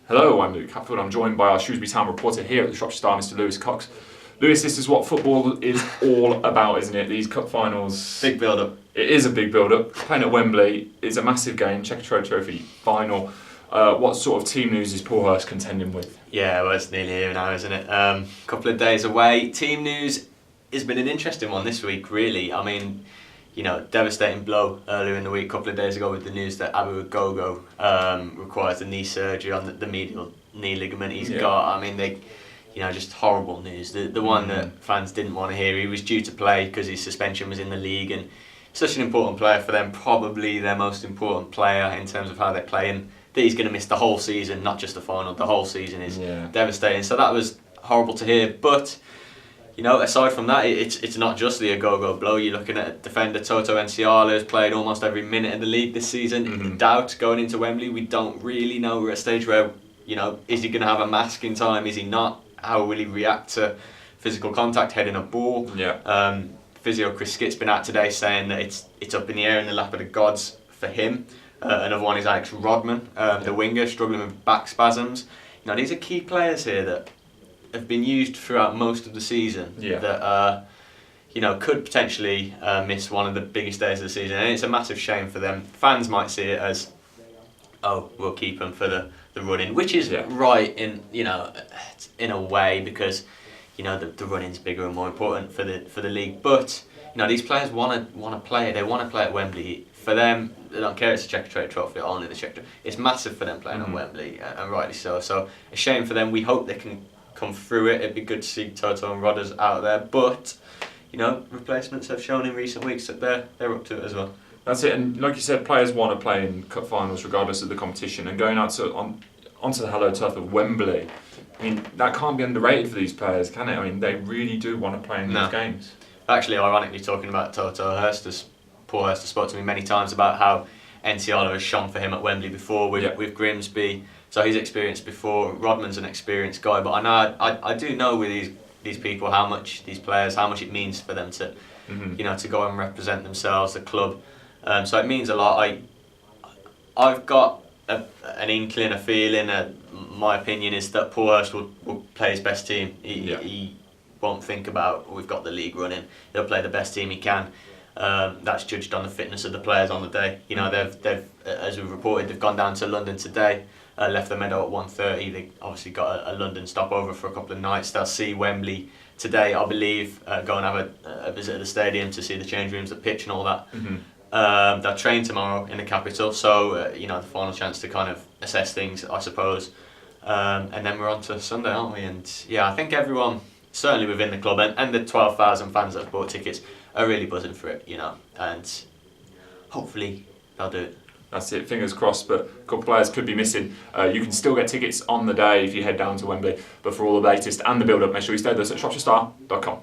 Hello, I'm Luke Hatfield. I'm joined by our Shrewsbury Town reporter here at the Shropshire Star, Mr. Lewis Cox. Lewis, this is what football is all about, isn't it? These cup finals. Big build-up. It is a big build-up. Playing at Wembley is a massive game. Checkatrade Trophy final. What sort of team news is Paulhurst contending with? Yeah, well, it's nearly here now, isn't it? Couple of days away. Team news has been an interesting one this week, really. I mean, devastating blow earlier in the week, a couple of days ago, with the news that Abu Gogo requires a knee surgery on the medial knee ligament he's got. I mean, just horrible news. The one that fans didn't want to hear. He was due to play because his suspension was in the league, and such an important player for them, probably their most important player in terms of how they're playing. That he's going to miss the whole season, not just the final. The whole season is devastating. So that was horrible to hear. But aside from that, it's not just the Agogo blow. You're looking at defender Toto Enciala, who's played almost every minute in the league this season. Doubt going into Wembley. We don't really know. We're at a stage where, is he going to have a mask in time? Is he not? How will he react to physical contact, heading a ball? Physio Chris Skitt's been out today saying that it's up in the air in the lap of the gods for him. Another one is Alex Rodman, the winger, struggling with back spasms. These are key players here that have been used throughout most of the season that could potentially miss one of the biggest days of the season, and it's a massive shame for them. Fans might see it as, oh, we'll keep them for the run-in, which is right in a way, because the run-in's bigger and more important for the league. But these players want to play. They want to play at Wembley. For them, they don't care. It's a Checkatrade Trophy, only the Checkatrade. It's massive for them playing on Wembley, and rightly so. So a shame for them. We hope they can come through it. It'd be good to see Toto and Rodders out there, but replacements have shown in recent weeks that they're up to it as well. That's it, and like you said, players want to play in cup finals regardless of the competition, and going out onto the hallowed turf of Wembley. I mean, that can't be underrated for these players, can it? I mean, they really do want to play in these games. Actually, ironically, talking about Toto Paulhurst has spoke to me many times about how Enciala has shone for him at Wembley before with Grimsby. So he's experienced before. Rodman's an experienced guy, but I do know with these people how much it means for them to to go and represent themselves, the club. So it means a lot. I've got an inkling, a feeling. My opinion is that Paulhurst will play his best team. He won't think about, we've got the league running. He'll play the best team he can. That's judged on the fitness of the players on the day. They've as we've reported, they've gone down to London today. Left the meadow at 1:30. They obviously got a London stopover for a couple of nights. They'll see Wembley today, I believe. Go and have a visit at the stadium to see the change rooms, the pitch, and all that. They'll train tomorrow in the capital, so the final chance to kind of assess things, I suppose. And then we're on to Sunday, aren't we? And I think everyone, certainly within the club, and the 12,000 fans that have bought tickets, are really buzzing for it, and hopefully they'll do it. That's it, fingers crossed, but a couple of players could be missing. You can still get tickets on the day if you head down to Wembley, but for all the latest and the build-up, make sure you stay with us at shropshirestar.com.